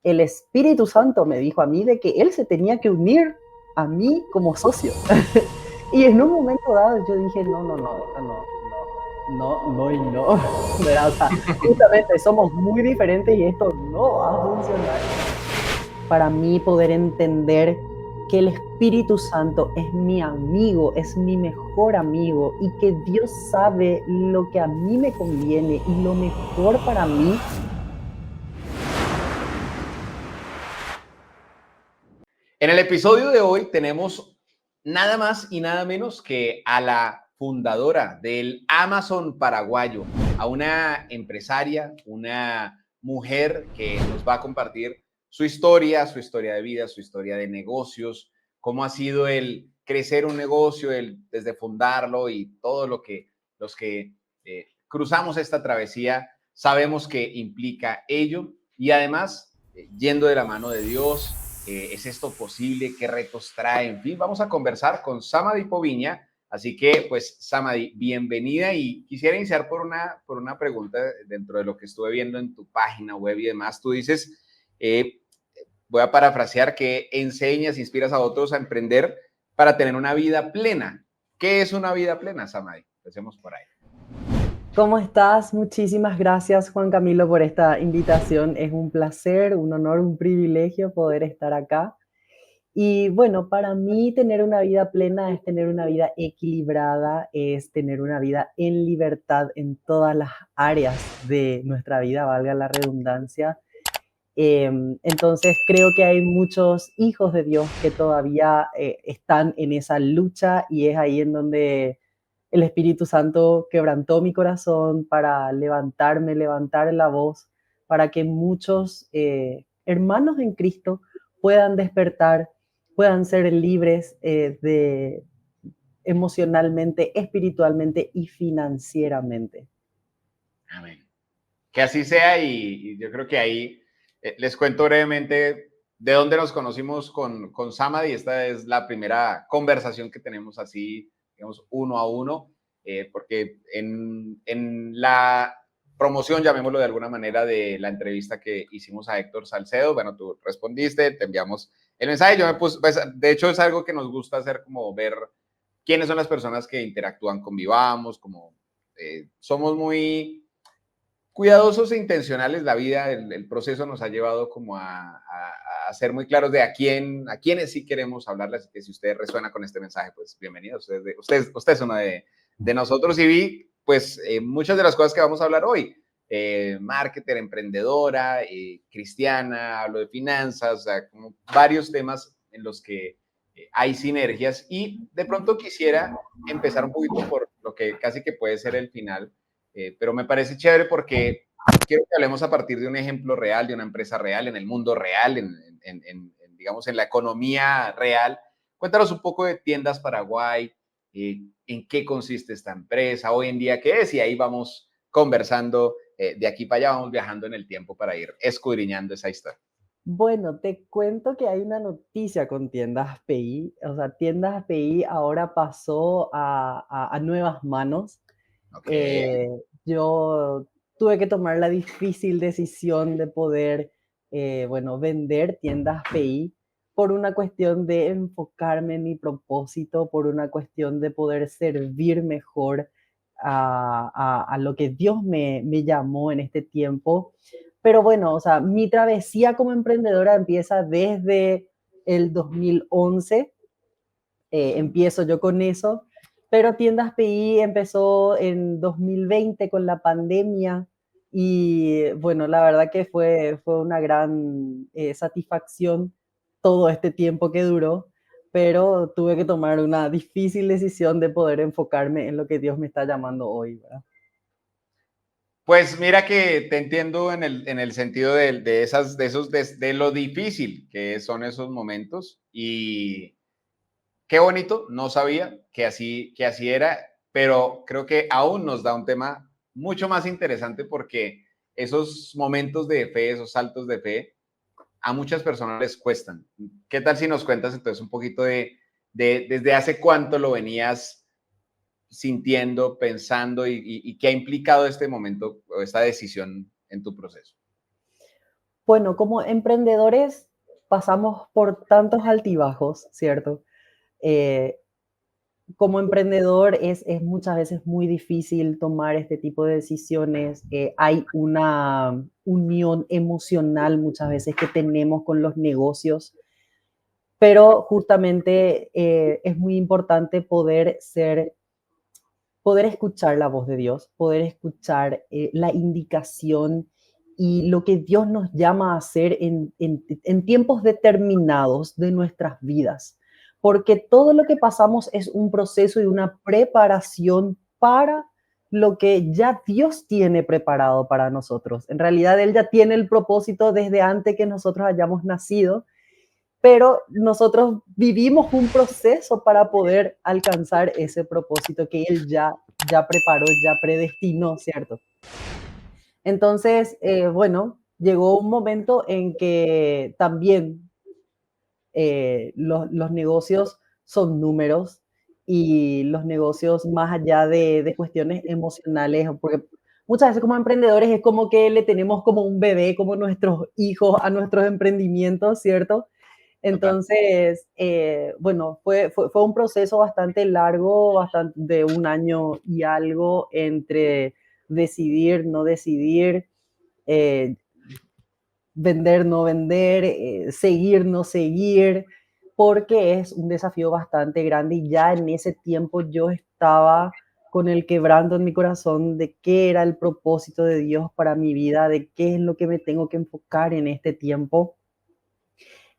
el Espíritu Santo me dijo a mí de que él se tenía que unir a mí como socio. Y en un momento dado yo dije, no, no, no, esto no, no, no, no y no, ¿verdad? O sea, justamente somos muy diferentes y esto no va a funcionar. Para mí poder entender que el Espíritu Santo es mi amigo, es mi mejor amigo y que Dios sabe lo que a mí me conviene y lo mejor para mí. En el episodio de hoy tenemos nada más y nada menos que a la fundadora del Amazon paraguayo, a una empresaria, una mujer que nos va a compartir su historia de vida, su historia de negocios, cómo ha sido el crecer un negocio, el desde fundarlo y todo lo que los que cruzamos esta travesía sabemos que implica ello y además yendo de la mano de Dios. ¿Es esto posible? ¿Qué retos trae? En fin, vamos a conversar con Samadhi Poviña. Así que, pues, Samadhi, bienvenida y quisiera iniciar por una pregunta dentro de lo que estuve viendo en tu página web y demás. Tú dices, eh, voy a parafrasear, que enseñas, inspiras a otros a emprender para tener una vida plena. ¿Qué es una vida plena, Samadhi? Empecemos por ahí. ¿Cómo estás? Muchísimas gracias, Juan Camilo, por esta invitación. Es un placer, un honor, un privilegio poder estar acá. Y bueno, para mí tener una vida plena es tener una vida equilibrada, es tener una vida en libertad en todas las áreas de nuestra vida, valga la redundancia. Entonces creo que hay muchos hijos de Dios que todavía están en esa lucha y es ahí en donde el Espíritu Santo quebrantó mi corazón para levantarme, levantar la voz, para que muchos hermanos en Cristo puedan despertar, puedan ser libres emocionalmente, espiritualmente y financieramente. Amén. Que así sea y yo creo que ahí les cuento brevemente de dónde nos conocimos con Samadhi. Esta es la primera conversación que tenemos así, digamos, uno a uno, porque en la promoción, llamémoslo de alguna manera, de la entrevista que hicimos a Héctor Salcedo, bueno, tú respondiste, te enviamos el mensaje. Yo me puse, pues, de hecho es algo que nos gusta hacer, como ver quiénes son las personas que interactúan con Vivamos, como somos muy cuidadosos e intencionales. La vida, el proceso nos ha llevado como a ser muy claros de a quiénes sí queremos hablarles. Así que si usted resuena con este mensaje, pues bienvenido. Usted es uno de nosotros y vi pues muchas de las cosas que vamos a hablar hoy. Marketer, emprendedora, cristiana, hablo de finanzas, o sea, como varios temas en los que hay sinergias y de pronto quisiera empezar un poquito por lo que casi que puede ser el final, pero me parece chévere porque quiero que hablemos a partir de un ejemplo real, de una empresa real, en el mundo real, digamos, en la economía real. Cuéntanos un poco de Tiendas Paraguay, en qué consiste esta empresa, hoy en día qué es, y ahí vamos conversando de aquí para allá, vamos viajando en el tiempo para ir escudriñando esa historia. Bueno, te cuento que hay una noticia con Tiendas PI. O sea, Tiendas PI ahora pasó a nuevas manos. Ok, Eh, yo tuve que tomar la difícil decisión de poder, bueno, vender Tiendas PI por una cuestión de enfocarme en mi propósito, por una cuestión de poder servir mejor a lo que Dios me llamó en este tiempo. Pero bueno, o sea, mi travesía como emprendedora empieza desde el 2011. Empiezo yo con eso, pero Tiendas PI empezó en 2020 con la pandemia y bueno, la verdad que fue una gran satisfacción todo este tiempo que duró, pero tuve que tomar una difícil decisión de poder enfocarme en lo que Dios me está llamando hoy, ¿verdad? pues mira que te entiendo en el sentido de lo difícil que son esos momentos y qué bonito, no sabía que así era, pero creo que aún nos da un tema mucho más interesante porque esos momentos de fe, esos saltos de fe, a muchas personas les cuestan. ¿Qué tal si nos cuentas entonces un poquito de desde hace cuánto lo venías sintiendo, pensando y qué ha implicado este momento o esta decisión en tu proceso? Bueno, como emprendedores pasamos por tantos altibajos, ¿cierto? Eh, Como emprendedor es muchas veces muy difícil tomar este tipo de decisiones. Hay una unión emocional muchas veces que tenemos con los negocios, pero justamente es muy importante poder escuchar la voz de Dios, poder escuchar la indicación y lo que Dios nos llama a hacer en tiempos determinados de nuestras vidas. Porque todo lo que pasamos es un proceso y una preparación para lo que ya Dios tiene preparado para nosotros. En realidad, Él ya tiene el propósito desde antes que nosotros hayamos nacido, pero nosotros vivimos un proceso para poder alcanzar ese propósito que Él ya preparó, ya predestinó, ¿cierto? Entonces, bueno, llegó un momento en que también los negocios son números y los negocios más allá de cuestiones emocionales, porque muchas veces como emprendedores es como que le tenemos como un bebé, como nuestros hijos a nuestros emprendimientos, ¿cierto? Total. Entonces, bueno, fue un proceso bastante largo, bastante, de un año y algo entre decidir, no decidir, eh, vender, no vender, seguir, no seguir, porque es un desafío bastante grande y ya en ese tiempo yo estaba con el quebranto en mi corazón de qué era el propósito de Dios para mi vida, de qué es lo que me tengo que enfocar en este tiempo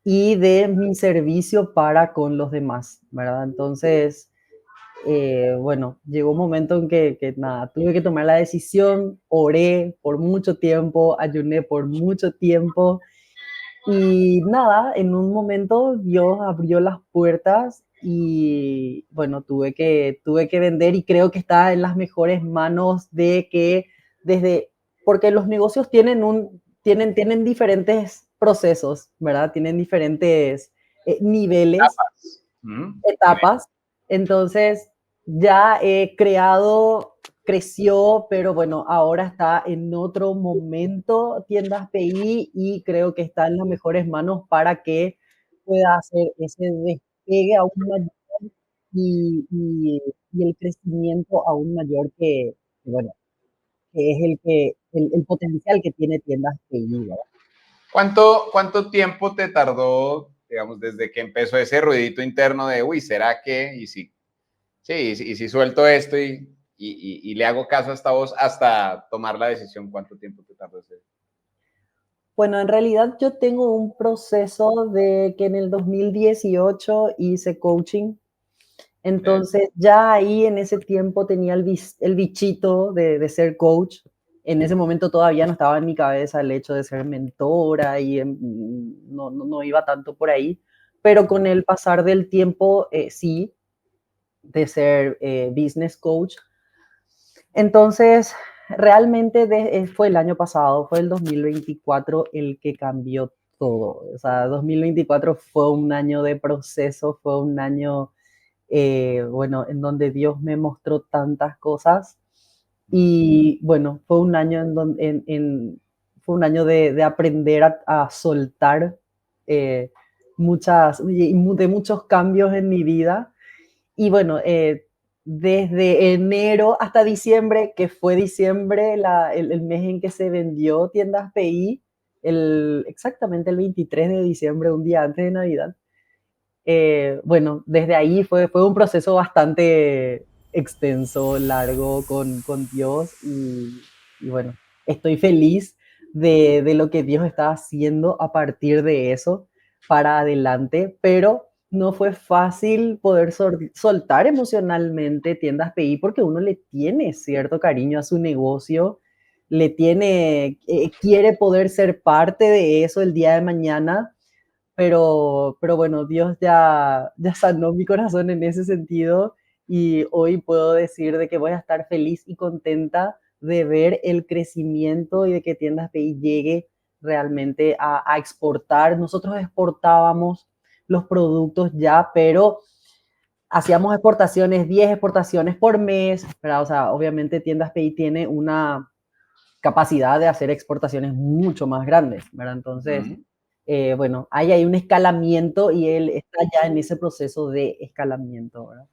y de mi servicio para con los demás, ¿verdad? Entonces, bueno, llegó un momento en que nada, tuve que tomar la decisión, oré por mucho tiempo, ayuné por mucho tiempo y nada, en un momento Dios abrió las puertas y bueno, tuve que vender y creo que está en las mejores manos de que desde, porque los negocios tienen diferentes procesos, ¿verdad? Tienen diferentes niveles, Tapas. Ujú. etapas. Entonces, ya he creado, creció, pero bueno, ahora está en otro momento Tiendas PI y creo que está en las mejores manos para que pueda hacer ese despegue aún mayor y el crecimiento aún mayor bueno, que es el potencial que tiene Tiendas PI, ¿verdad? ¿Cuánto tiempo te tardó, digamos, desde que empezó ese ruidito interno de, uy, ¿será que? Y si, sí, y si suelto esto y le hago caso a esta voz hasta tomar la decisión, ¿cuánto tiempo te tardó ese? Bueno, en realidad yo tengo un proceso de que en el 2018 hice coaching, Sí. entonces ya ahí en ese tiempo tenía el bichito de ser coach. En ese momento todavía no estaba en mi cabeza el hecho de ser mentora y no iba tanto por ahí, pero con el pasar del tiempo sí, de ser business coach. Entonces, realmente fue el año pasado, fue el 2024 el que cambió todo. O sea, 2024 fue un año de proceso, fue un año, bueno, en donde Dios me mostró tantas cosas. Y bueno, fue un año fue un año de aprender a soltar eh, de muchos cambios en mi vida y bueno, desde enero hasta diciembre, que fue diciembre el mes en que se vendió Tiendas PI, exactamente el 23 de diciembre, un día antes de Navidad. Bueno, desde ahí fue un proceso bastante extenso, largo con Dios y bueno, estoy feliz de lo que Dios está haciendo a partir de eso para adelante, pero no fue fácil poder soltar emocionalmente Tiendas PI porque uno le tiene cierto cariño a su negocio, quiere poder ser parte de eso el día de mañana, pero bueno, Dios ya sanó mi corazón en ese sentido y hoy puedo decir de que voy a estar feliz y contenta de ver el crecimiento y de que Tiendas PI llegue realmente a exportar. Nosotros exportábamos los productos ya, pero hacíamos exportaciones, 10 exportaciones por mes, ¿verdad? O sea, obviamente Tiendas PI tiene capacidad de hacer exportaciones mucho más grandes, ¿verdad? Entonces, Ujú. bueno, hay un escalamiento y él está ya en ese proceso de escalamiento, ¿verdad?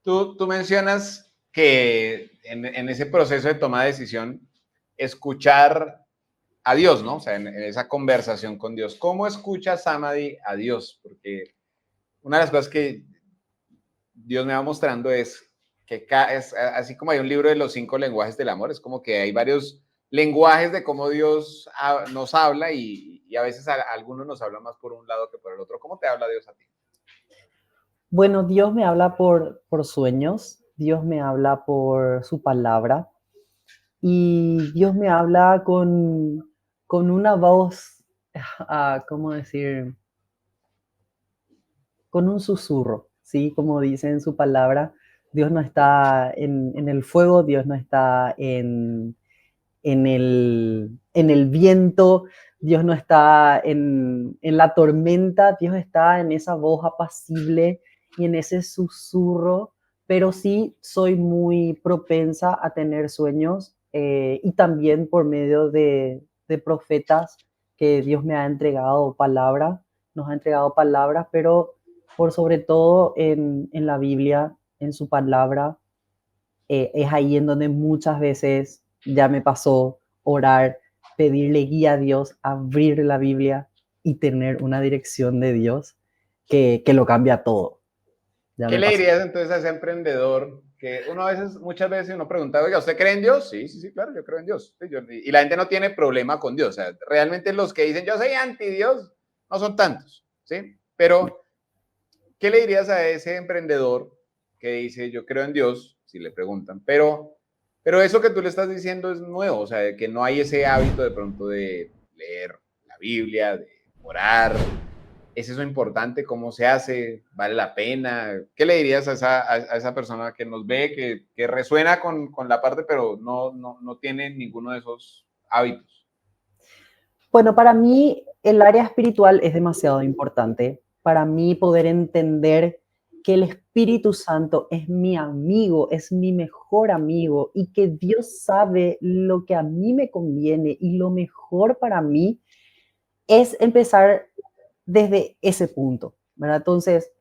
Tú mencionas que en ese proceso de toma de decisión, escuchar a Dios, ¿no? O sea, en esa conversación con Dios. ¿Cómo escucha Samadhi a Dios? Porque una de las cosas que Dios me va mostrando es que es, así como hay un libro de los 5 lenguajes del amor, es como que hay varios lenguajes de cómo Dios nos habla y a veces algunos nos hablan más por un lado que por el otro. ¿Cómo te habla Dios a ti? Bueno, Dios me habla por sueños, Dios me habla por su palabra y Dios me habla con una voz, ¿cómo decir? Con un susurro, ¿sí? Como dice en su palabra, Dios no está en el fuego, Dios no está en el viento, Dios no está en la tormenta, Dios está en esa voz apacible y en ese susurro, pero sí soy muy propensa a tener sueños y también por medio de profetas que Dios me ha entregado palabras, nos ha entregado palabras, pero por sobre todo en la Biblia, en su palabra, es ahí en donde muchas veces ya me pasó orar, pedirle guía a Dios, abrir la Biblia y tener una dirección de Dios que lo cambia todo. Ya ¿Qué me le pasó. dirías entonces a ese emprendedor que uno a veces, muchas veces uno pregunta, oiga, ¿usted cree en Dios? Sí, sí, sí, claro, yo creo en Dios. Sí, y la gente no tiene problema con Dios. O sea, realmente los que dicen yo soy anti Dios no son tantos, ¿sí? Pero, ¿qué le dirías a ese emprendedor que dice yo creo en Dios? Si le preguntan, pero eso que tú le estás diciendo es nuevo, o sea, que no hay ese hábito de pronto de leer la Biblia, de orar, ¿es eso importante? ¿Cómo se hace? ¿Vale la pena? ¿Qué le dirías a esa persona que nos ve, que resuena con la parte, pero no tiene ninguno de esos hábitos? Bueno, para mí el área espiritual es demasiado importante. Para mí poder entender que el Espíritu Santo es mi amigo, es mi mejor amigo y que Dios sabe lo que a mí me conviene y lo mejor para mí es empezar desde ese punto, ¿verdad? Entonces,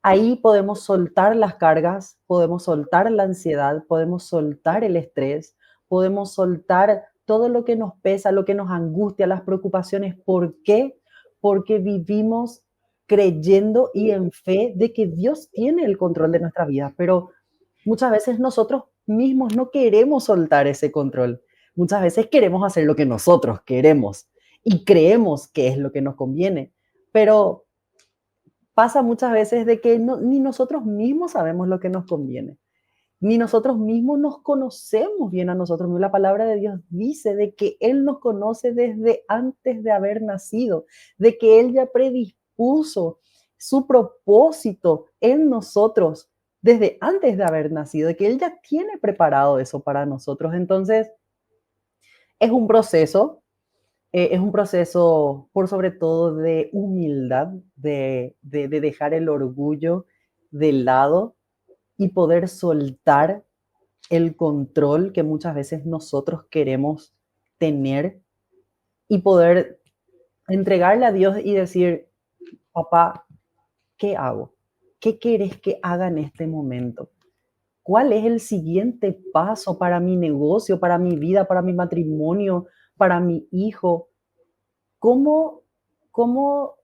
ahí podemos soltar las cargas, podemos soltar la ansiedad, podemos soltar el estrés, podemos soltar todo lo que nos pesa, lo que nos angustia, las preocupaciones. ¿Por qué? Porque vivimos creyendo y en fe de que Dios tiene el control de nuestra vida, pero muchas veces nosotros mismos no queremos soltar ese control. Muchas veces queremos hacer lo que nosotros queremos y creemos que es lo que nos conviene, pero pasa muchas veces de que ni nosotros mismos sabemos lo que nos conviene, ni nosotros mismos nos conocemos bien a nosotros mismos. La palabra de Dios dice de que Él nos conoce desde antes de haber nacido, de que Él ya predispuso su propósito en nosotros desde antes de haber nacido, de que Él ya tiene preparado eso para nosotros. Entonces, es un proceso, es un proceso por sobre todo de humildad, de dejar el orgullo de lado y poder soltar el control que muchas veces nosotros queremos tener y poder entregarle a Dios y decir, papá, ¿qué hago? ¿Qué querés que haga en este momento? ¿Cuál es el siguiente paso para mi negocio, para mi vida, para mi matrimonio, para mi hijo? ¿Cómo, cómo,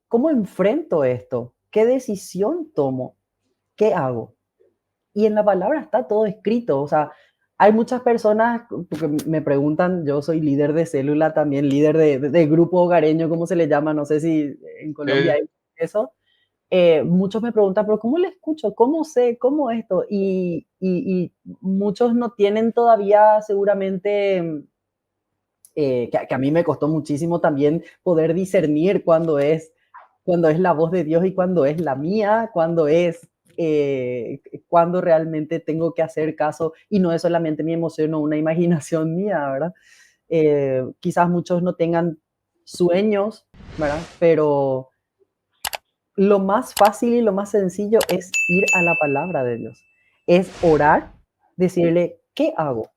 cómo enfrento esto? ¿Qué decisión tomo? ¿Qué hago? Y en la palabra está todo escrito. O sea, hay muchas personas que me preguntan, yo soy líder de célula también, líder de grupo hogareño, ¿cómo se le llama? No sé si en Colombia Sí. hay eso. Muchos me preguntan, pero ¿cómo le escucho? ¿Cómo sé? ¿Cómo esto? Y muchos no tienen todavía seguramente que a mí me costó muchísimo también poder discernir cuando es la voz de Dios y cuando es la mía, cuando realmente tengo que hacer caso y no es solamente mi emoción o una imaginación mía, ¿verdad? Quizás muchos no tengan sueños, ¿verdad? Pero lo más fácil y lo más sencillo es ir a la palabra de Dios, es orar, decirle, ¿qué hago?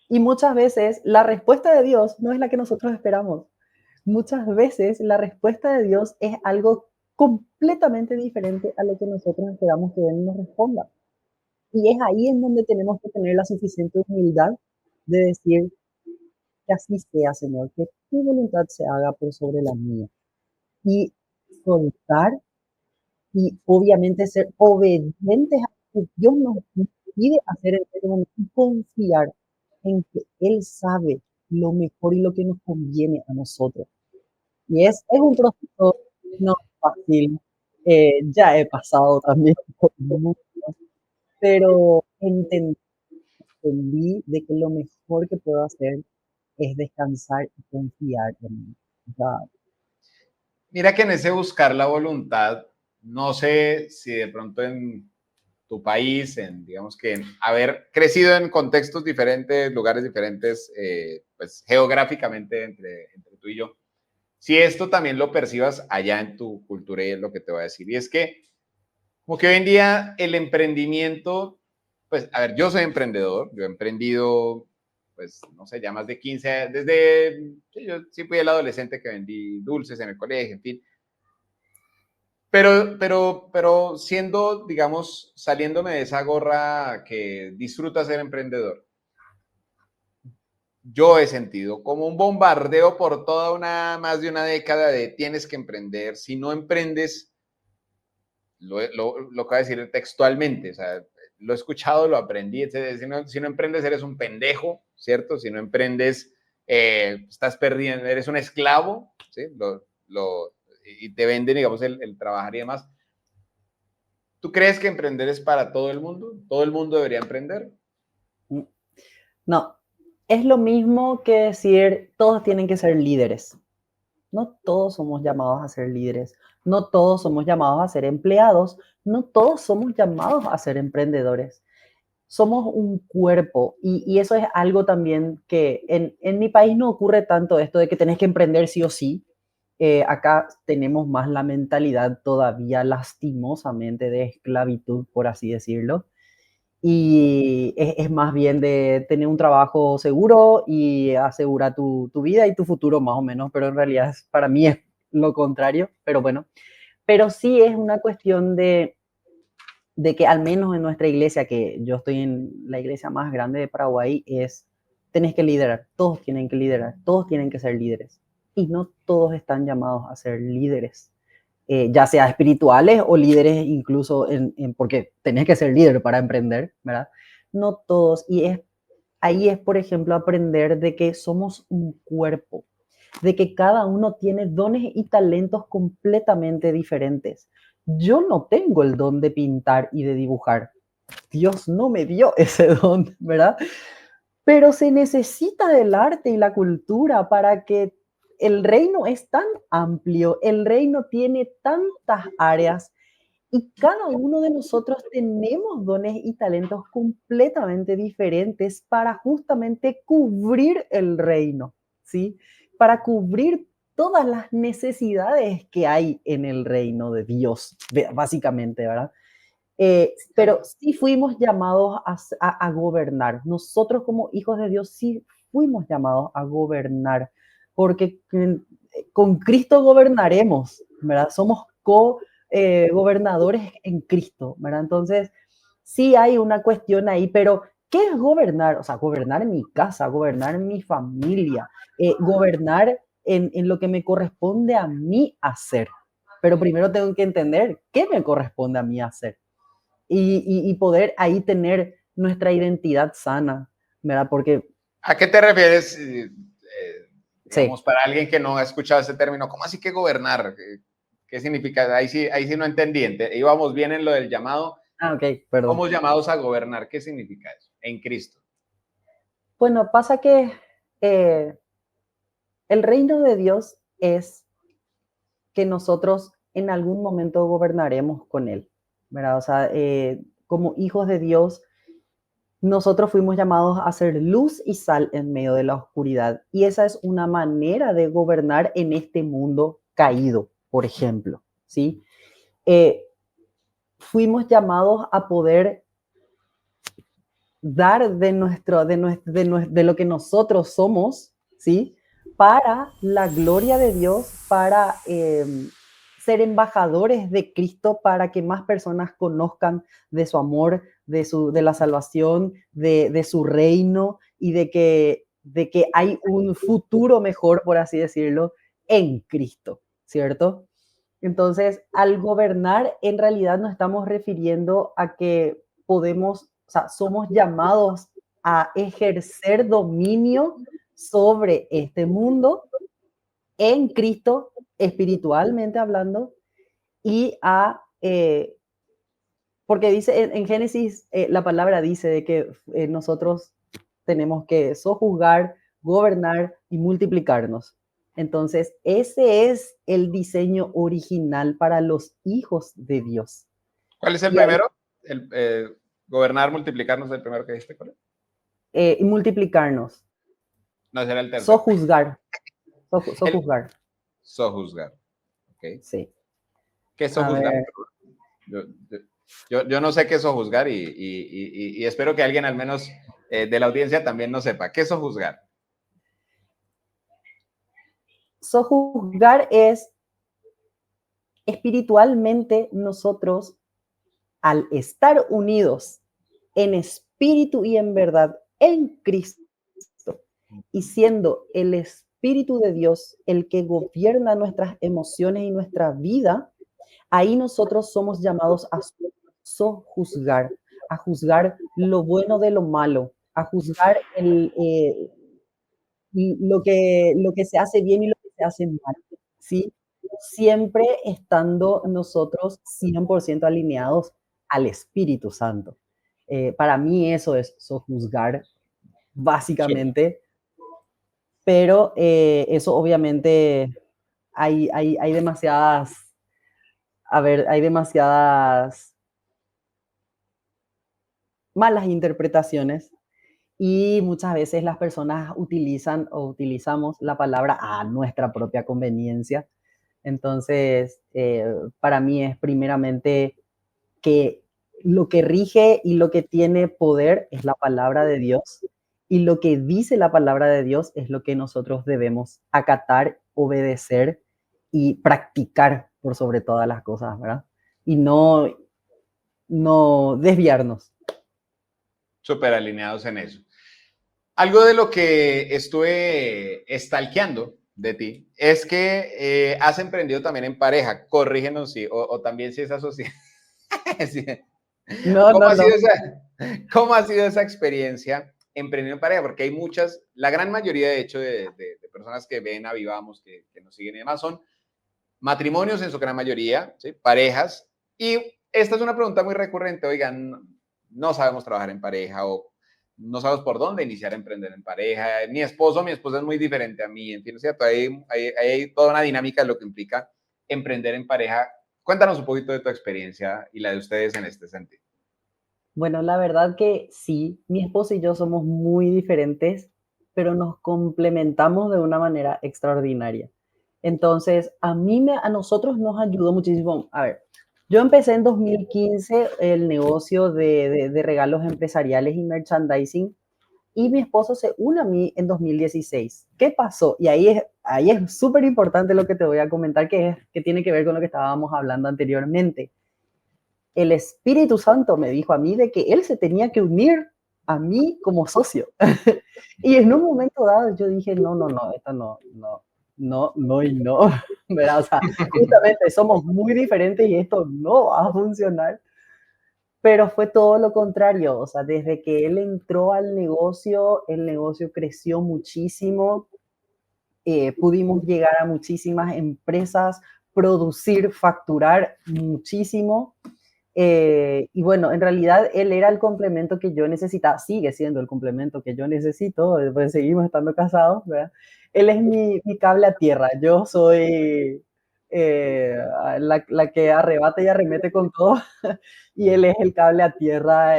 Y muchas veces la respuesta de Dios no es la que nosotros esperamos. Muchas veces la respuesta de Dios es algo completamente diferente a lo que nosotros esperamos que Él nos responda. Y es ahí en donde tenemos que tener la suficiente humildad de decir que así sea, Señor, que tu voluntad se haga por sobre la mía. Y soltar y obviamente ser obedientes a lo que Dios nos pide hacer en este momento y confiar en que Él sabe lo mejor y lo que nos conviene a nosotros. Y es un proceso no fácil. Ya he pasado también por mucho, pero entendí de que lo mejor que puedo hacer es descansar y confiar en mí. O sea, Mira que en ese buscar la voluntad, no sé si de pronto en tu país, en digamos que en haber crecido en contextos diferentes, lugares diferentes, pues geográficamente entre tú y yo, si esto también lo percibas allá en tu cultura y es lo que te voy a decir. Y es que como que hoy en día el emprendimiento, pues a ver, yo soy emprendedor, yo he emprendido, pues no sé, ya más de 15, desde, sí, yo sí fui el adolescente que vendí dulces en el colegio, en fin. Pero siendo, digamos, saliéndome de esa gorra que disfruta ser emprendedor, yo he sentido como un bombardeo por toda más de una década de tienes que emprender. Si no emprendes, lo que voy a decir textualmente, o sea, lo he escuchado, lo aprendí, etc. Si no emprendes, eres un pendejo, ¿cierto? Si no emprendes, estás perdiendo, eres un esclavo, ¿sí? Y te venden, digamos, el trabajar y demás. ¿Tú crees que emprender es para todo el mundo? ¿Todo el mundo debería emprender? no, es lo mismo que decir todos tienen que ser líderes. No todos somos llamados a ser líderes, no todos somos llamados a ser empleados, no todos somos llamados a ser emprendedores. Somos un cuerpo y eso es algo también que en mi país no ocurre tanto esto de que tenés que emprender sí o sí. Acá tenemos más la mentalidad todavía lastimosamente de esclavitud, por así decirlo. Y es más bien de tener un trabajo seguro y asegura tu vida y tu futuro más o menos, pero en realidad para mí es lo contrario, pero bueno. Pero sí es una cuestión de que al menos en nuestra iglesia, que yo estoy en la iglesia más grande de Paraguay, es tenés que liderar, todos tienen que liderar, todos tienen que ser líderes. Y no todos están llamados a ser líderes, ya sea espirituales o líderes incluso porque tenés que ser líder para emprender, ¿verdad? No todos. Ahí es, por ejemplo, aprender de que somos un cuerpo, de que cada uno tiene dones y talentos completamente diferentes. Yo no tengo el don de pintar y de dibujar. Dios no me dio ese don, ¿verdad? Pero se necesita del arte y la cultura para que el reino es tan amplio, el reino tiene tantas áreas y cada uno de nosotros tenemos dones y talentos completamente diferentes para justamente cubrir el reino, ¿sí? Para cubrir todas las necesidades que hay en el reino de Dios, básicamente, ¿verdad? Pero sí fuimos llamados a gobernar. Nosotros como hijos de Dios sí fuimos llamados a gobernar, porque con Cristo gobernaremos, ¿verdad? Somos gobernadores en Cristo, ¿verdad? Entonces, sí hay una cuestión ahí, pero ¿qué es gobernar? O sea, gobernar en mi casa, gobernar en mi familia, gobernar en lo que me corresponde a mí hacer. Pero primero tengo que entender qué me corresponde a mí hacer y poder ahí tener nuestra identidad sana, ¿verdad? Porque, ¿A qué te refieres, sí, digamos, para alguien que no ha escuchado ese término? ¿Cómo así que gobernar? ¿Qué significa? Ahí sí no entendí. Íbamos bien en lo del llamado. ok, perdón. Somos llamados a gobernar. ¿Qué significa eso? En Cristo. Bueno, pasa que eh, el reino de Dios es que nosotros en algún momento gobernaremos con Él, ¿verdad? O sea, como hijos de Dios, nosotros fuimos llamados a ser luz y sal en medio de la oscuridad. Y esa es una manera de gobernar en este mundo caído, por ejemplo, ¿sí? Eh, Fuimos llamados a poder dar de lo que nosotros somos, ¿sí? Para la gloria de Dios, para ser embajadores de Cristo, para que más personas conozcan de su amor, de la salvación, de su reino y de que hay un futuro mejor, por así decirlo, en Cristo, ¿cierto? Entonces, al gobernar, en realidad nos estamos refiriendo a que podemos, o sea, somos llamados a ejercer dominio sobre este mundo en Cristo, espiritualmente hablando, y porque dice en Génesis, la palabra dice de que nosotros tenemos que sojuzgar, gobernar y multiplicarnos. Entonces, ese es el diseño original para los hijos de Dios. ¿Cuál es el Y ahí, primero? El, gobernar, multiplicarnos, el primero que dijiste. ¿Cuál es? y multiplicarnos, No, ese era el tercero. sojuzgar, El sojuzgar, sojuzgar. ¿Okay? sí. ¿Qué es A sojuzgar? ver, Yo, yo no sé qué es sojuzgar y espero que alguien al menos de la audiencia también no sepa. ¿Qué es sojuzgar? sojuzgar es espiritualmente nosotros, al estar unidos en espíritu y en verdad en Cristo, y siendo el Espíritu de Dios el que gobierna nuestras emociones y nuestra vida, ahí nosotros somos llamados a sojuzgar, a juzgar lo bueno de lo malo, a juzgar lo que se hace bien y lo que se hace mal, ¿sí? Siempre estando nosotros 100% alineados al Espíritu Santo. Para mí eso es sojuzgar, Súper. básicamente, pero eso obviamente hay demasiadas, a ver, hay demasiadas malas interpretaciones y muchas veces las personas utilizan o utilizamos la palabra a nuestra propia conveniencia. Entonces, para mí es primeramente que lo que rige y lo que tiene poder es la palabra de Dios y lo que dice la palabra de Dios es lo que nosotros debemos acatar, obedecer y practicar por sobre todas las cosas, ¿verdad? Y no desviarnos. Súper alineados en eso. Algo de lo que estuve stalkeando de ti es que has emprendido también en pareja. Corrígenos si, o también si es asociado. Sí. No, ¿Cómo no, ha sido no. esa, cómo ha sido esa experiencia emprendiendo en pareja? Porque hay muchas, la gran mayoría de hecho de personas que ven a Vivamos, que nos siguen y demás, son matrimonios en su gran mayoría, ¿sí? Parejas. Y esta es una pregunta muy recurrente, oigan, no sabemos trabajar en pareja o no sabemos por dónde iniciar a emprender en pareja. Mi esposa es muy diferente a mí, en fin, ¿cierto? Hay toda una dinámica de lo que implica emprender en pareja. Cuéntanos un poquito de tu experiencia y la de ustedes en este sentido. Bueno, la verdad que sí, mi esposo y yo somos muy diferentes, pero nos complementamos de una manera extraordinaria. Entonces, a nosotros nos ayudó muchísimo. A ver, yo empecé en 2015 el negocio de regalos empresariales y merchandising y mi esposo se une a mí en 2016. ¿Qué pasó? Y ahí es súper importante lo que te voy a comentar, que tiene que ver con lo que estábamos hablando anteriormente. El Espíritu Santo me dijo a mí de que él se tenía que unir a mí como socio. Y en un momento dado yo dije, no, no, no, esto no, no, no, no y no, ¿verdad? O sea, justamente somos muy diferentes y esto no va a funcionar. Pero fue todo lo contrario, o sea, desde que él entró al negocio, el negocio creció muchísimo, pudimos llegar a muchísimas empresas, producir, facturar muchísimo. Y bueno, en realidad él era el complemento que yo necesitaba, sigue siendo el complemento que yo necesito, pues seguimos estando casados, ¿verdad? Él es mi cable a tierra, yo soy la que arrebata y arremete con todo, y él es el cable a tierra,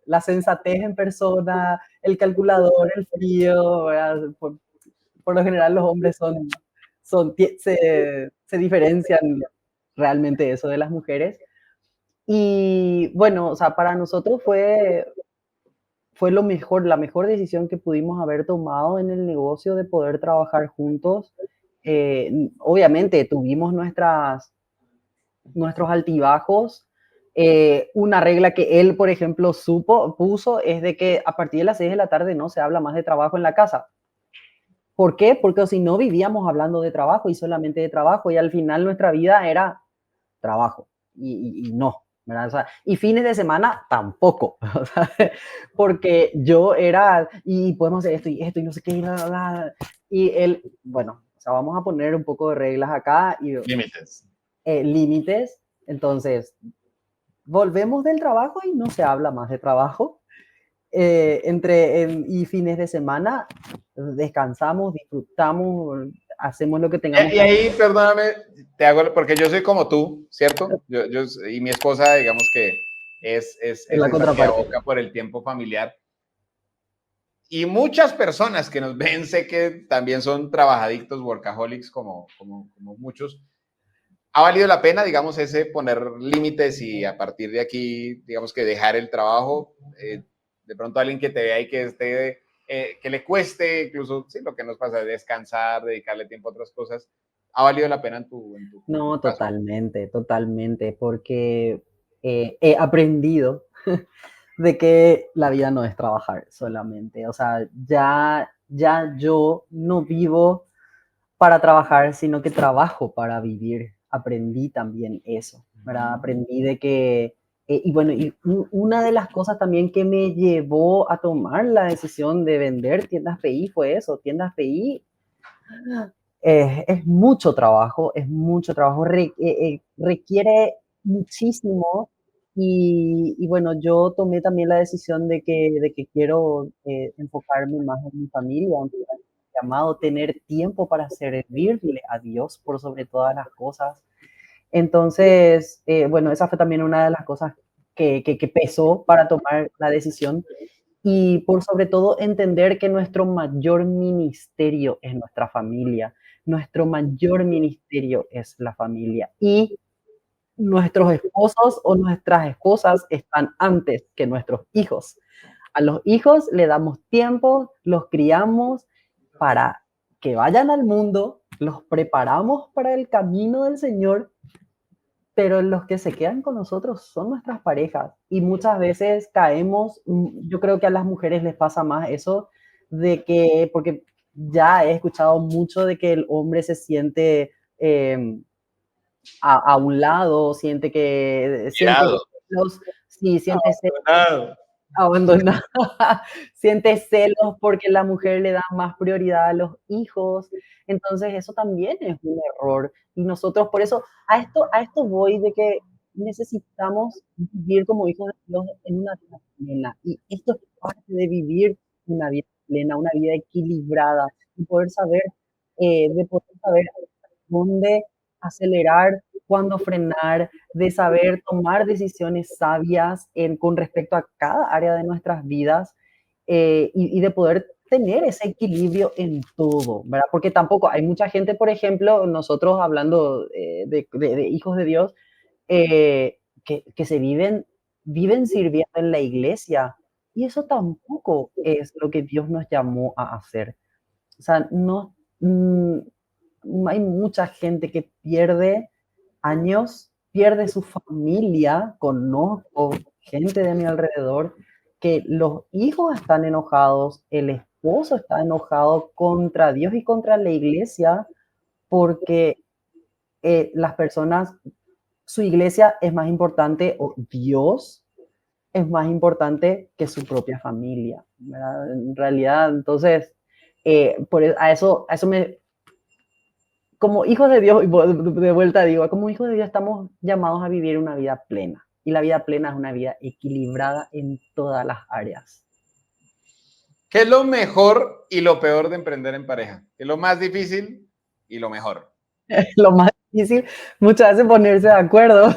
la sensatez en persona, el calculador, el frío, ¿verdad? Por lo general los hombres se diferencian realmente eso de las mujeres. Y bueno, o sea, para nosotros fue lo mejor, la mejor decisión que pudimos haber tomado en el negocio de poder trabajar juntos. Obviamente tuvimos nuestros altibajos. Una regla que él, por ejemplo, puso es de que a partir de las 6 de la tarde no se habla más de trabajo en la casa. ¿Por qué? Porque si no vivíamos hablando de trabajo y solamente de trabajo y al final nuestra vida era trabajo y no, ¿verdad? O sea, y fines de semana tampoco, o sea, porque yo era, y podemos hacer esto y no sé qué, y él, bueno, o sea, vamos a poner un poco de reglas acá y Límites. límites, entonces volvemos del trabajo y no se habla más de trabajo. Y fines de semana descansamos, disfrutamos, hacemos lo que tengamos Y que hacer. ahí, perdóname, te hago, porque yo soy como tú, ¿cierto? Y mi esposa, digamos que En es la esa que contraparte. aboca por el tiempo familiar. Y muchas personas que nos ven, sé que también son trabajadictos, workaholics, como muchos. ¿Ha valido la pena, digamos, ese poner límites y a partir de aquí, digamos que dejar el trabajo? De pronto alguien que te vea y que esté, que le cueste, incluso, sí, lo que nos pasa, descansar, dedicarle tiempo a otras cosas. ¿Ha valido la pena en tu No, caso? totalmente, totalmente, porque he aprendido de que la vida no es trabajar solamente. O sea, ya yo no vivo para trabajar, sino que trabajo para vivir. Aprendí también eso, ¿verdad? Aprendí de que, y bueno, una de las cosas también que me llevó a tomar la decisión de vender tiendas PI fue eso, tiendas PI es mucho trabajo, requiere muchísimo y bueno, yo tomé también la decisión de que quiero enfocarme más en mi familia, en mi llamado, tener tiempo para servirle a Dios por sobre todas las cosas. Entonces, bueno, esa fue también una de las cosas que pesó para tomar la decisión y por sobre todo entender que nuestro mayor ministerio es nuestra familia, nuestro mayor ministerio es la familia y nuestros esposos o nuestras esposas están antes que nuestros hijos. A los hijos le damos tiempo, los criamos para que vayan al mundo, los preparamos para el camino del Señor, pero los que se quedan con nosotros son nuestras parejas y muchas veces caemos, yo creo que a las mujeres les pasa más eso, de que, porque ya he escuchado mucho de que el hombre se siente a un lado, siente Tirado, celos, sí, siente abandonado. abandonada, siente celos porque la mujer le da más prioridad a los hijos. Entonces, eso también es un error. Y nosotros, por eso, a esto voy de que necesitamos vivir como hijos de Dios en una vida plena. Y esto es parte de vivir una vida plena, una vida equilibrada, y poder saber, de poder saber dónde acelerar, cuándo frenar, de saber tomar decisiones sabias con respecto a cada área de nuestras vidas y de poder tener ese equilibrio en todo, ¿verdad? Porque tampoco hay mucha gente, por ejemplo, nosotros hablando de hijos de Dios, que se viven sirviendo en la iglesia y eso tampoco es lo que Dios nos llamó a hacer. O sea, no, hay mucha gente que pierde años, pierde su familia, conozco gente de mi alrededor que los hijos están enojados, el esposo está enojado contra Dios y contra la iglesia porque las personas, su iglesia es más importante, o Dios es más importante que su propia familia, ¿verdad? En realidad, entonces, a eso como hijos de Dios, y de vuelta digo, como hijos de Dios estamos llamados a vivir una vida plena. Y la vida plena es una vida equilibrada en todas las áreas. ¿Qué es lo mejor y lo peor de emprender en pareja? ¿Qué es lo más difícil y lo mejor? Lo más difícil, muchas veces ponerse de acuerdo.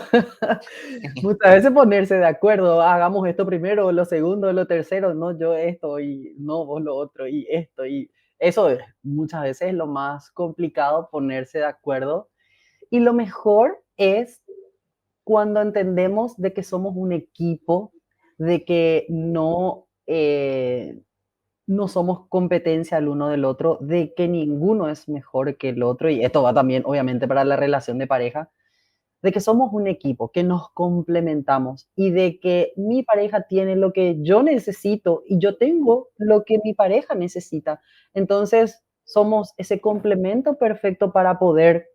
Muchas veces ponerse de acuerdo, hagamos esto primero, lo segundo, lo tercero, no yo esto y no vos lo otro y esto y eso es muchas veces lo más complicado, ponerse de acuerdo. Y lo mejor es cuando entendemos de que somos un equipo, de que no somos competencia el uno del otro, de que ninguno es mejor que el otro, y esto va también obviamente para la relación de pareja, de que somos un equipo, que nos complementamos y de que mi pareja tiene lo que yo necesito y yo tengo lo que mi pareja necesita. Entonces, somos ese complemento perfecto para poder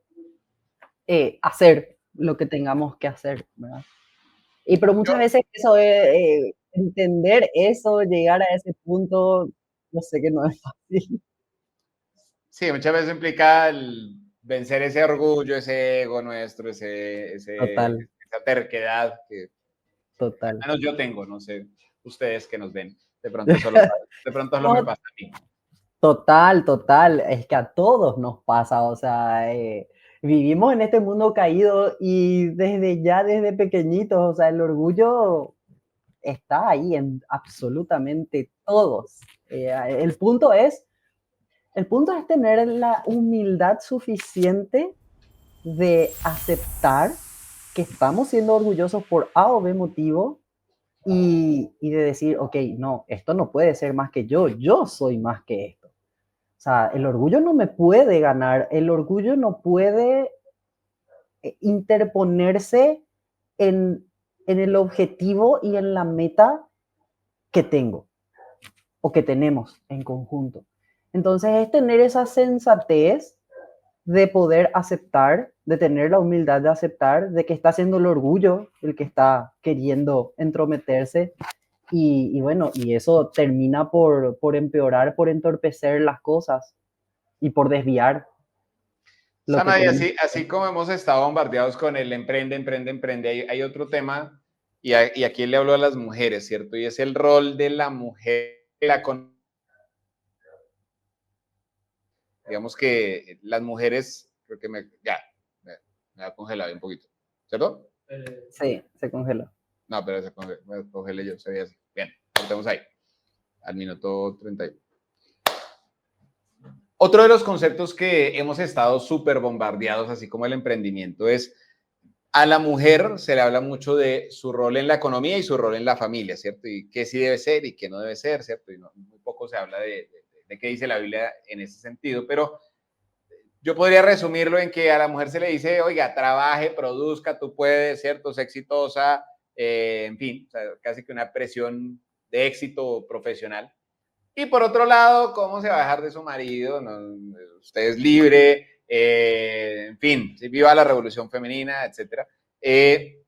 hacer lo que tengamos que hacer, ¿verdad? Y pero muchas Yo, veces eso, entender eso, llegar a ese punto, yo sé que no es fácil. sí, muchas veces implica vencer ese orgullo, ese ego nuestro, Total, esa terquedad que total. al menos yo tengo, no sé, ustedes que nos ven, de pronto solo me No, pasa a mí. total, total. Es que a todos nos pasa, o sea, vivimos en este mundo caído y desde pequeñitos, o sea, el orgullo está ahí en absolutamente todos. El punto es, el punto es tener la humildad suficiente de aceptar que estamos siendo orgullosos por A o B motivo y de decir, ok, no, esto no puede ser más que yo soy más que esto. O sea, el orgullo no me puede ganar, el orgullo no puede interponerse en el objetivo y en la meta que tengo o que tenemos en conjunto. Entonces es tener esa sensatez de poder aceptar, de tener la humildad de aceptar de que está siendo el orgullo el que está queriendo entrometerse y bueno, y eso termina por empeorar, por entorpecer las cosas y por desviar lo que Sama, y tenemos. así como hemos estado bombardeados con el emprende, hay otro tema, y aquí le hablo a las mujeres, ¿cierto? Y es el rol de la mujer, digamos que las mujeres, creo que me ha congelado un poquito, ¿cierto? Sí, se congeló. No, pero me congelé yo, se veía así. Bien, cortemos ahí, al minuto 31. Otro de los conceptos que hemos estado súper bombardeados, así como el emprendimiento, es a la mujer se le habla mucho de su rol en la economía y su rol en la familia, ¿cierto? Y qué sí debe ser y qué no debe ser, ¿cierto? Y muy poco se habla de qué dice la Biblia en ese sentido, pero yo podría resumirlo en que a la mujer se le dice, oiga, trabaje, produzca, tú puedes, ¿cierto? Sé exitosa, en fin, o sea, casi que una presión de éxito profesional. Y por otro lado, ¿cómo se va a dejar de su marido? No, usted es libre, en fin, sí, viva la revolución femenina, etcétera. ¿Qué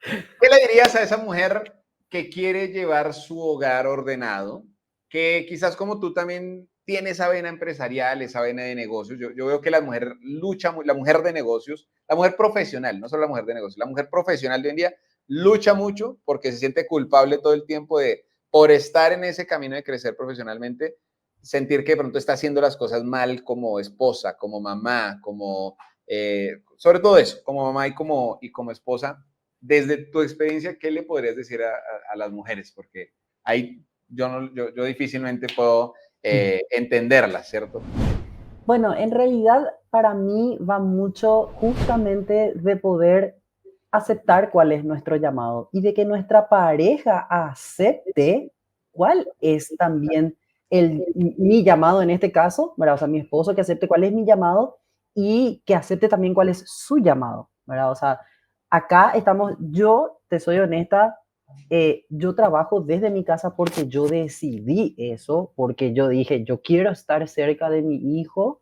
le dirías a esa mujer que quiere llevar su hogar ordenado? Que quizás como tú también tiene esa vena empresarial, esa vena de negocios. Yo veo que la mujer lucha, la mujer de negocios, la mujer profesional, no solo la mujer de negocios, la mujer profesional de hoy en día lucha mucho porque se siente culpable todo el tiempo por estar en ese camino de crecer profesionalmente, sentir que de pronto está haciendo las cosas mal como esposa, como mamá, sobre todo eso, como mamá y como esposa. Desde tu experiencia, ¿qué le podrías decir a las mujeres? Porque ahí yo difícilmente puedo entenderlas, ¿cierto? Bueno, en realidad para mí va mucho justamente de poder aceptar cuál es nuestro llamado y de que nuestra pareja acepte cuál es también mi llamado en este caso, ¿verdad? O sea, mi esposo que acepte cuál es mi llamado y que acepte también cuál es su llamado, ¿verdad? O sea, acá estamos, yo te soy honesta, yo trabajo desde mi casa porque yo decidí eso, porque yo dije, yo quiero estar cerca de mi hijo.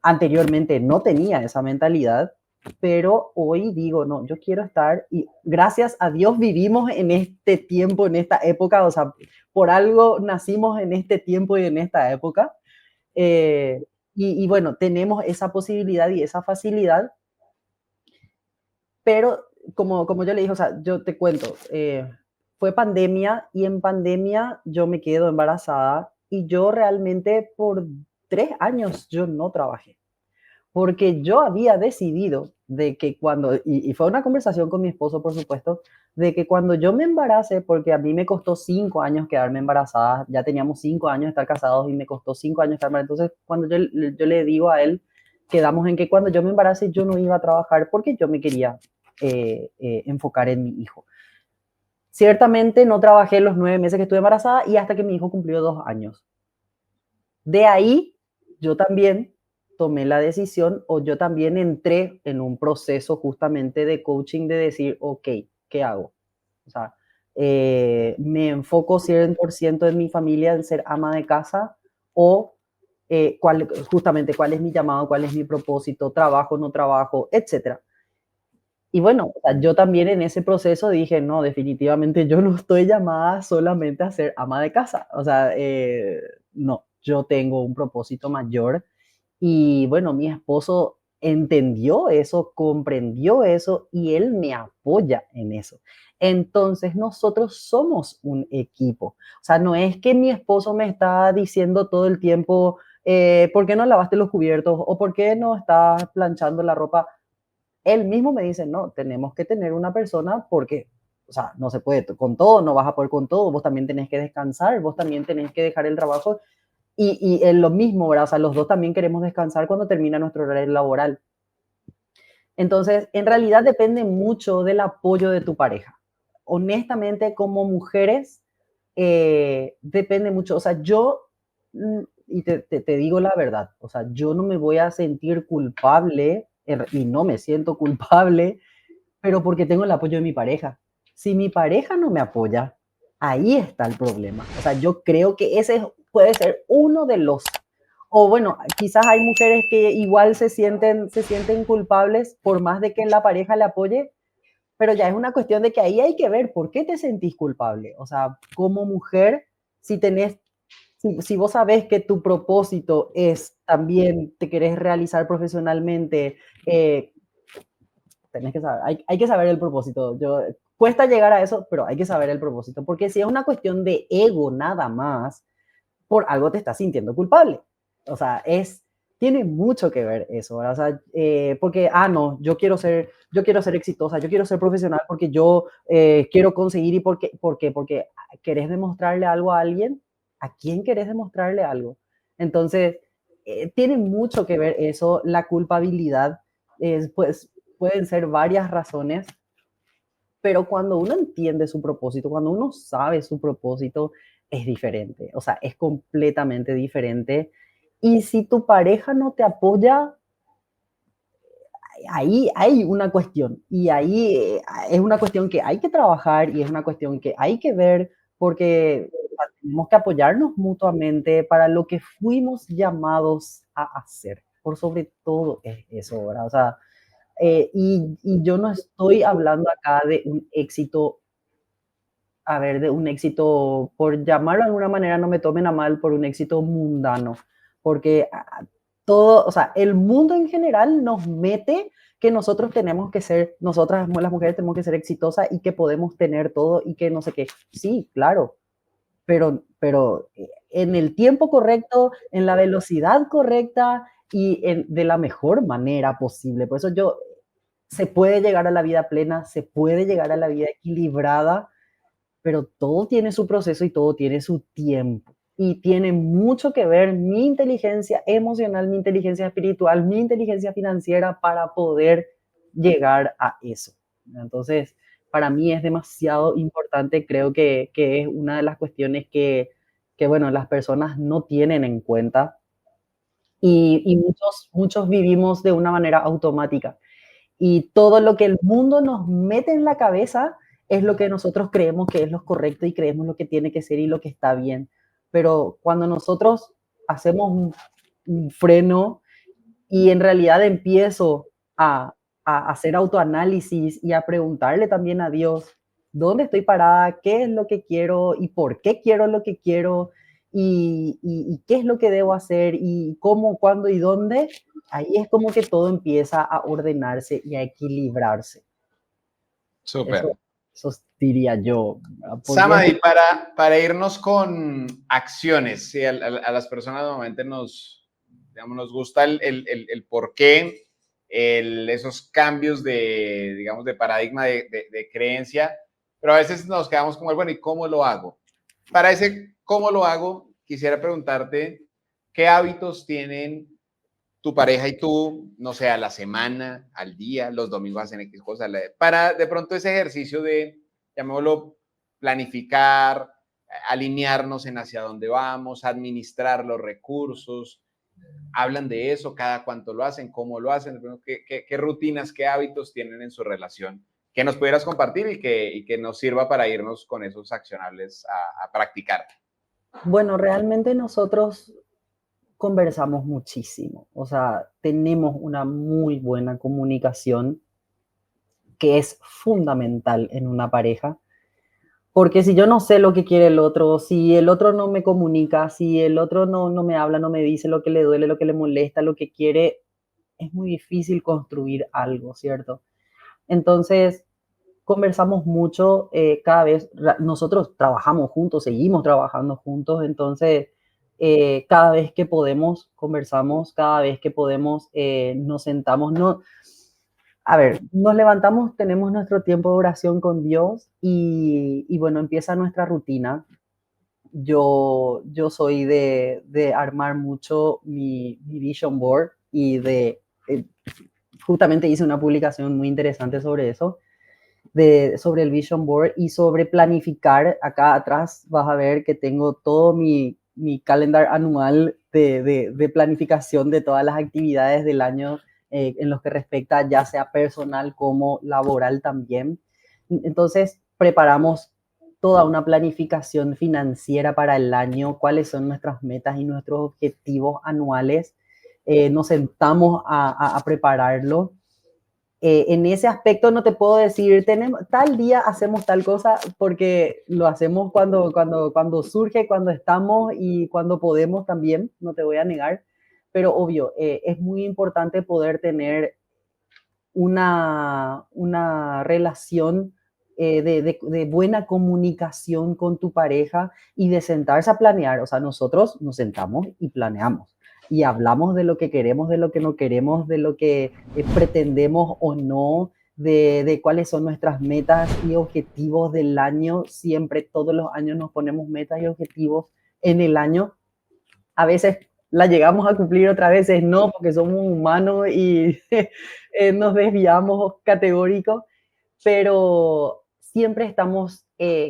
Anteriormente no tenía esa mentalidad, pero hoy digo, no, yo quiero estar y gracias a Dios vivimos en este tiempo, en esta época, o sea, por algo nacimos en este tiempo y en esta época. eh, y bueno, tenemos esa posibilidad y esa facilidad, pero como yo le dije, o sea, yo te cuento, fue pandemia y en pandemia yo me quedo embarazada y yo realmente por 3 años yo no trabajé porque yo había decidido de que y fue una conversación con mi esposo, por supuesto, de que cuando yo me embarace, porque a mí me costó 5 años quedarme embarazada, ya teníamos 5 años de estar casados y me costó 5 años estar embarazada, entonces cuando yo le digo a él, quedamos en que cuando yo me embarace yo no iba a trabajar porque yo me quería enfocar en mi hijo. Ciertamente no trabajé los 9 meses que estuve embarazada y hasta que mi hijo cumplió 2 años. De ahí, yo también tomé la decisión o yo también entré en un proceso justamente de coaching de decir, ok, ¿qué hago? O sea, me enfoco 100% en mi familia, en ser ama de casa o justamente cuál es mi llamado, cuál es mi propósito, trabajo, no trabajo, etcétera. Y bueno, o sea, yo también en ese proceso dije, no, definitivamente yo no estoy llamada solamente a ser ama de casa. O sea, no, yo tengo un propósito mayor. Y bueno, mi esposo entendió eso, comprendió eso y él me apoya en eso. Entonces, nosotros somos un equipo. O sea, no es que mi esposo me está diciendo todo el tiempo, ¿por qué no lavaste los cubiertos? ¿O por qué no estás planchando la ropa? Él mismo me dice, no, tenemos que tener una persona porque, o sea, no se puede con todo, no vas a poder con todo, vos también tenés que descansar, vos también tenés que dejar el trabajo y es lo mismo, ¿verdad? O sea, los dos también queremos descansar cuando termina nuestro horario laboral. Entonces, en realidad depende mucho del apoyo de tu pareja. Honestamente, como mujeres, depende mucho. O sea, yo, y te digo la verdad, o sea, yo no me voy a sentir culpable y no me siento culpable, pero porque tengo el apoyo de mi pareja. Si mi pareja no me apoya, ahí está el problema. O sea, yo creo que ese puede ser uno de los, o bueno, quizás hay mujeres que igual se sienten culpables por más de que la pareja le apoye, pero ya es una cuestión de que ahí hay que ver por qué te sentís culpable. O sea, como mujer, si tenés, si vos sabés que tu propósito es también te querés realizar profesionalmente, tenés que saber, hay que saber el propósito. Cuesta llegar a eso, pero hay que saber el propósito, porque si es una cuestión de ego nada más, por algo te estás sintiendo culpable. O sea, tiene mucho que ver eso, ¿verdad? O sea, porque, no, yo quiero ser exitosa, yo quiero ser profesional porque yo quiero conseguir y ¿por qué? Porque querés demostrarle algo a alguien. ¿A quién querés demostrarle algo? Entonces, tiene mucho que ver eso, la culpabilidad, pues pueden ser varias razones, pero cuando uno entiende su propósito, cuando uno sabe su propósito, es diferente, o sea, es completamente diferente. Y si tu pareja no te apoya, ahí hay una cuestión y ahí es una cuestión que hay que trabajar y es una cuestión que hay que ver porque tenemos que apoyarnos mutuamente para lo que fuimos llamados a hacer. Por sobre todo es eso, ¿verdad? O sea, y yo no estoy hablando acá de un éxito, a ver, de un éxito, por llamarlo de alguna manera, no me tomen a mal, por un éxito mundano, porque todo, o sea, el mundo en general nos mete que nosotros tenemos que ser, nosotras las mujeres tenemos que ser exitosas y que podemos tener todo y que no sé qué. Sí, claro, pero en el tiempo correcto, en la velocidad correcta y de la mejor manera posible. Por eso se puede llegar a la vida plena, se puede llegar a la vida equilibrada, pero todo tiene su proceso y todo tiene su tiempo. Y tiene mucho que ver mi inteligencia emocional, mi inteligencia espiritual, mi inteligencia financiera para poder llegar a eso. Entonces, para mí es demasiado importante, creo que es una de las cuestiones que, bueno, las personas no tienen en cuenta y muchos vivimos de una manera automática. Y todo lo que el mundo nos mete en la cabeza es lo que nosotros creemos que es lo correcto y creemos lo que tiene que ser y lo que está bien. Pero cuando nosotros hacemos un freno y en realidad empiezo a hacer autoanálisis y a preguntarle también a Dios, ¿dónde estoy parada? ¿Qué es lo que quiero? ¿Y por qué quiero lo que quiero? ¿Y qué es lo que debo hacer? ¿Y cómo, cuándo y dónde? Ahí es como que todo empieza a ordenarse y a equilibrarse. Súper. Eso diría yo. Porque Sama, y para irnos con acciones, ¿sí? A las personas normalmente digamos, nos gusta el por qué, esos cambios de, digamos, de paradigma de creencia, pero a veces nos quedamos como, bueno, ¿y cómo lo hago? Para ese cómo lo hago, quisiera preguntarte qué hábitos tienen tu pareja y tú, no sé, a la semana, al día, los domingos hacen X cosas, para de pronto ese ejercicio de, llamémoslo, planificar, alinearnos en hacia dónde vamos, administrar los recursos, hablan de eso, cada cuánto lo hacen, cómo lo hacen, qué rutinas, qué hábitos tienen en su relación, que nos pudieras compartir y que nos sirva para irnos con esos accionables a practicar. Bueno, realmente nosotros conversamos muchísimo, o sea, tenemos una muy buena comunicación que es fundamental en una pareja, porque si yo no sé lo que quiere el otro, si el otro no me comunica, si el otro no me habla, no me dice lo que le duele, lo que le molesta, lo que quiere, es muy difícil construir algo, ¿cierto? Entonces, conversamos mucho, cada vez, nosotros trabajamos juntos, seguimos trabajando juntos, entonces cada vez que podemos conversamos, cada vez que podemos nos sentamos, no, a ver, nos levantamos, tenemos nuestro tiempo de oración con Dios y bueno, empieza nuestra rutina. Yo soy de armar mucho mi vision board y eh, justamente hice una publicación muy interesante sobre eso sobre el Vision Board y sobre planificar. Acá atrás vas a ver que tengo todo mi calendar anual de planificación de todas las actividades del año en los que respecta ya sea personal como laboral también. Entonces, preparamos toda una planificación financiera para el año, cuáles son nuestras metas y nuestros objetivos anuales. Nos sentamos a prepararlo. En ese aspecto no te puedo decir, tenemos, tal día hacemos tal cosa, porque lo hacemos cuando surge, cuando estamos y cuando podemos también, no te voy a negar, pero obvio, es muy importante poder tener una relación de buena comunicación con tu pareja y de sentarse a planear. O sea, nosotros nos sentamos y planeamos y hablamos de lo que queremos, de lo que no queremos, de lo que pretendemos o no, de cuáles son nuestras metas y objetivos del año. Siempre, todos los años nos ponemos metas y objetivos en el año. A veces la llegamos a cumplir, otras veces no, porque somos humanos y nos desviamos categórico, pero siempre estamos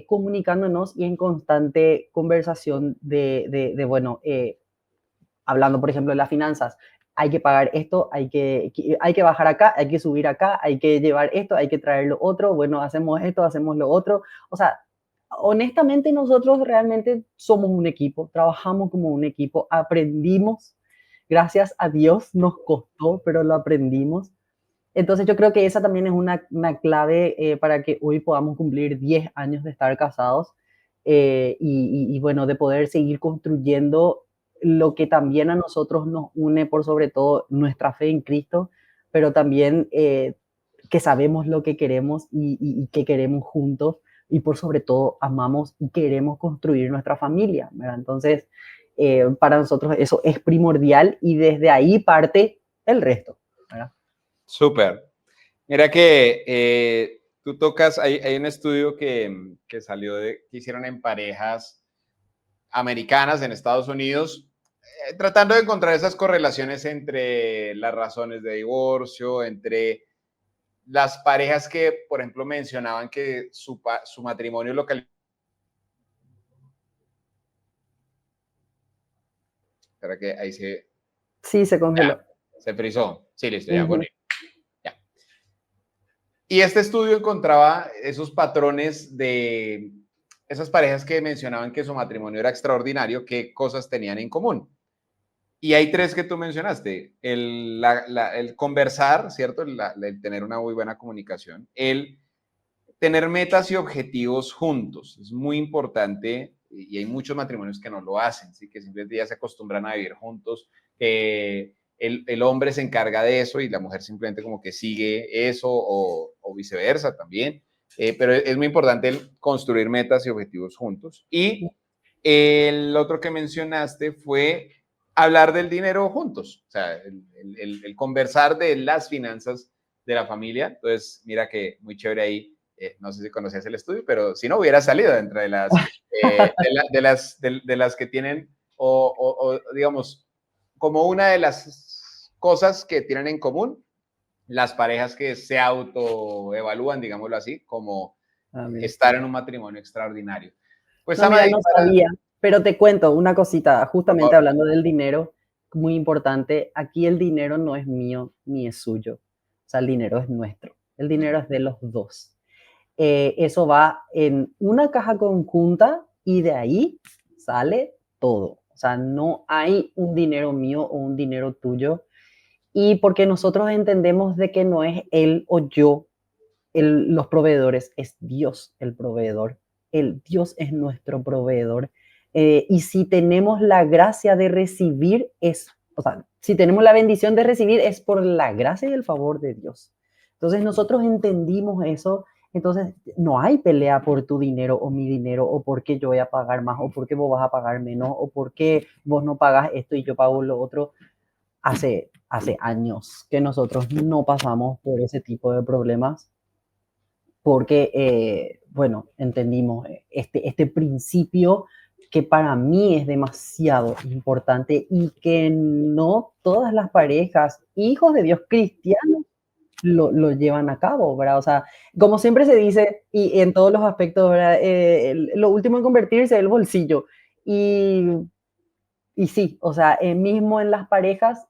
comunicándonos y en constante conversación bueno, hablando, por ejemplo, de las finanzas. Hay que pagar esto, hay que bajar acá, hay que subir acá, hay que llevar esto, hay que traer lo otro, bueno, hacemos esto, hacemos lo otro. O sea, honestamente nosotros realmente somos un equipo, trabajamos como un equipo, aprendimos, gracias a Dios nos costó, pero lo aprendimos. Entonces yo creo que esa también es una clave para que hoy podamos cumplir 10 años de estar casados bueno, de poder seguir construyendo lo que también a nosotros nos une, por sobre todo nuestra fe en Cristo, pero también que sabemos lo que queremos y que queremos juntos y por sobre todo amamos y queremos construir nuestra familia, ¿verdad? Entonces, para nosotros eso es primordial y desde ahí parte el resto, ¿verdad? Súper. Mira que tú tocas, hay un estudio que salió que hicieron en parejas americanas en Estados Unidos, tratando de encontrar esas correlaciones entre las razones de divorcio, entre las parejas que, por ejemplo, mencionaban que su matrimonio lo calificaba. Espera que ahí Sí, se congeló. se frizó. Sí, listo, ya, bueno. Ya. Y este estudio encontraba esos patrones de esas parejas que mencionaban que su matrimonio era extraordinario, qué cosas tenían en común. Y hay tres que tú mencionaste, el conversar, ¿cierto? El tener una muy buena comunicación, el tener metas y objetivos juntos, es muy importante y hay muchos matrimonios que no lo hacen, ¿sí? Que simplemente ya se acostumbran a vivir juntos, que el hombre se encarga de eso y la mujer simplemente como que sigue eso o viceversa también, pero es muy importante el construir metas y objetivos juntos. Y el otro que mencionaste fue hablar del dinero juntos, o sea, el conversar de las finanzas de la familia. Entonces, mira que muy chévere ahí. No sé si conocías el estudio, pero si no hubiera salido dentro de las, de las que tienen, o digamos, como una de las cosas que tienen en común las parejas que se autoevalúan, digámoslo así, como estar en un matrimonio extraordinario. Pues, No, mira, Amadi, no sabía, pero te cuento una cosita, justamente favor. hablando del dinero, muy importante, aquí el dinero no es mío ni es suyo, o sea, el dinero es nuestro, el dinero es de los dos. Eso va en una caja conjunta y de ahí sale todo, o sea, no hay un dinero mío o un dinero tuyo, y porque nosotros entendemos de que no es él o yo los proveedores, es Dios el proveedor. El Dios es nuestro proveedor. Y si tenemos la gracia de recibir, o sea, si tenemos la bendición de recibir, es por la gracia y el favor de Dios. Entonces nosotros entendimos eso. Entonces no hay pelea por tu dinero o mi dinero, o por qué yo voy a pagar más, o por qué vos vas a pagar menos, o por qué vos no pagas esto y yo pago lo otro. Hace años que nosotros no pasamos por ese tipo de problemas porque, bueno, entendimos este principio que para mí es demasiado importante y que no todas las parejas, hijos de Dios cristianos, lo llevan a cabo, ¿verdad? O sea, como siempre se dice, y en todos los aspectos, ¿verdad? Lo último en convertirse es el bolsillo. Y, y sí, o sea, mismo en las parejas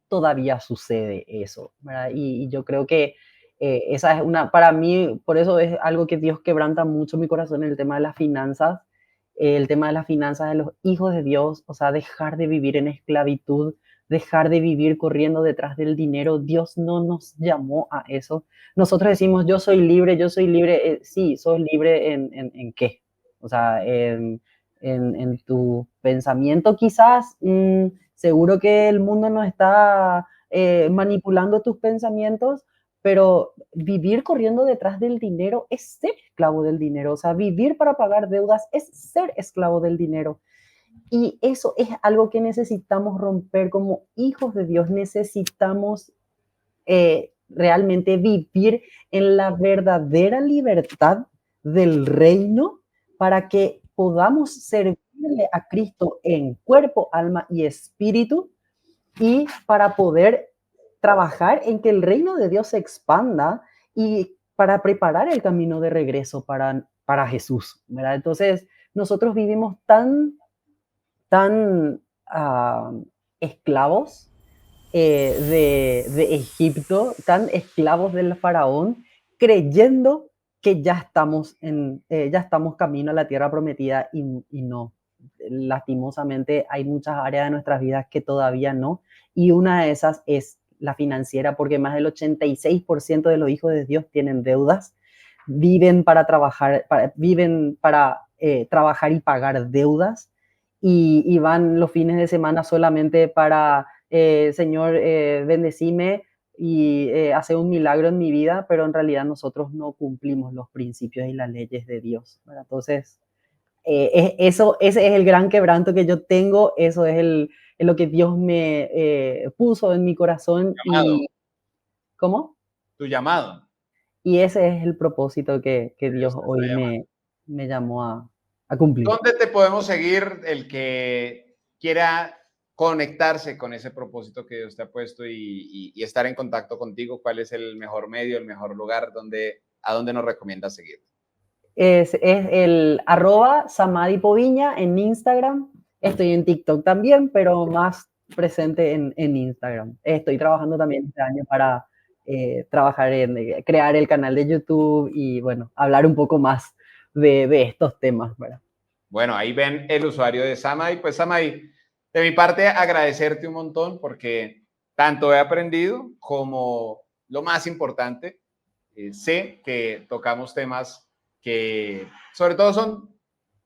todavía sucede eso, ¿verdad? Y yo creo que esa es una, para mí, por eso es algo que Dios quebranta mucho mi corazón, el tema de las finanzas, el tema de las finanzas de los hijos de Dios, o sea, dejar de vivir en esclavitud, dejar de vivir corriendo detrás del dinero. Dios no nos llamó a eso. Nosotros decimos, yo soy libre. Sí, sos libre en qué? O sea, en tu pensamiento quizás, seguro que el mundo no está manipulando tus pensamientos, pero vivir corriendo detrás del dinero es ser esclavo del dinero. O sea, vivir para pagar deudas es ser esclavo del dinero. Y eso es algo que necesitamos romper como hijos de Dios. Necesitamos realmente vivir en la verdadera libertad del reino para que podamos servirle a Cristo en cuerpo, alma y espíritu, y para poder trabajar en que el reino de Dios se expanda y para preparar el camino de regreso para Jesús, ¿verdad? Entonces, nosotros vivimos tan esclavos de Egipto, tan esclavos del faraón, creyendo que ya estamos camino a la tierra prometida y no. Lastimosamente hay muchas áreas de nuestras vidas que todavía no, y una de esas es la financiera, porque más del 86% de los hijos de Dios tienen deudas, viven para trabajar, viven para trabajar y pagar deudas, y van los fines de semana solamente para Señor, bendecime y hace un milagro en mi vida, pero en realidad nosotros no cumplimos los principios y las leyes de Dios, ¿verdad? Entonces, ese es el gran quebranto que yo tengo, eso es lo que Dios me puso en mi corazón Llamado, ¿cómo? tu llamado. Y ese es el propósito que Que Dios Dios te está hoy llamando. me llamó a cumplir. ¿Dónde te podemos seguir el que quiera conectarse con ese propósito que Dios te ha puesto y estar en contacto contigo? ¿Cuál es el mejor medio, el mejor lugar a dónde nos recomiendas seguir? Es el @Samadhi Poviña en Instagram. Estoy en TikTok también, pero más presente en Instagram. Estoy trabajando también este año para trabajar en crear el canal de YouTube y, bueno, hablar un poco más de estos temas, ¿verdad? Bueno, ahí ven el usuario de Samai. Pues Samai, de mi parte agradecerte un montón porque tanto he aprendido como lo más importante, sé que tocamos temas que sobre todo son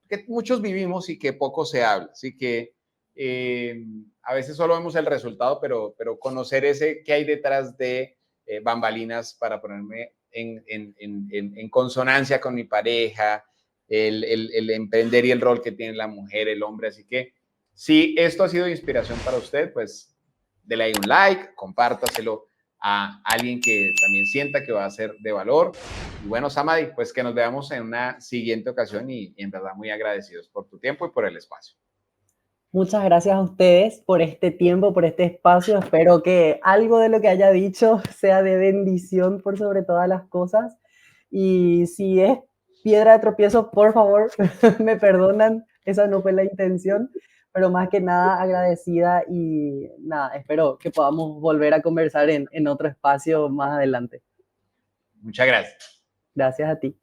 que muchos vivimos y que poco se habla. Así que a veces solo vemos el resultado, pero conocer ese que hay detrás de bambalinas para ponerme en consonancia con mi pareja, el emprender y el rol que tiene la mujer, el hombre. Así que si esto ha sido de inspiración para usted, pues dele ahí un like, compártaselo a alguien que también sienta que va a ser de valor. Y bueno, Samadi, pues que nos veamos en una siguiente ocasión y en verdad muy agradecidos por tu tiempo y por el espacio. Muchas gracias a ustedes por este tiempo, por este espacio. Espero que algo de lo que haya dicho sea de bendición por sobre todas las cosas. Y si es piedra de tropiezo, por favor, me perdonan. Esa no fue la intención. Pero más que nada agradecida y nada, espero que podamos volver a conversar en otro espacio más adelante. Muchas gracias. Gracias a ti.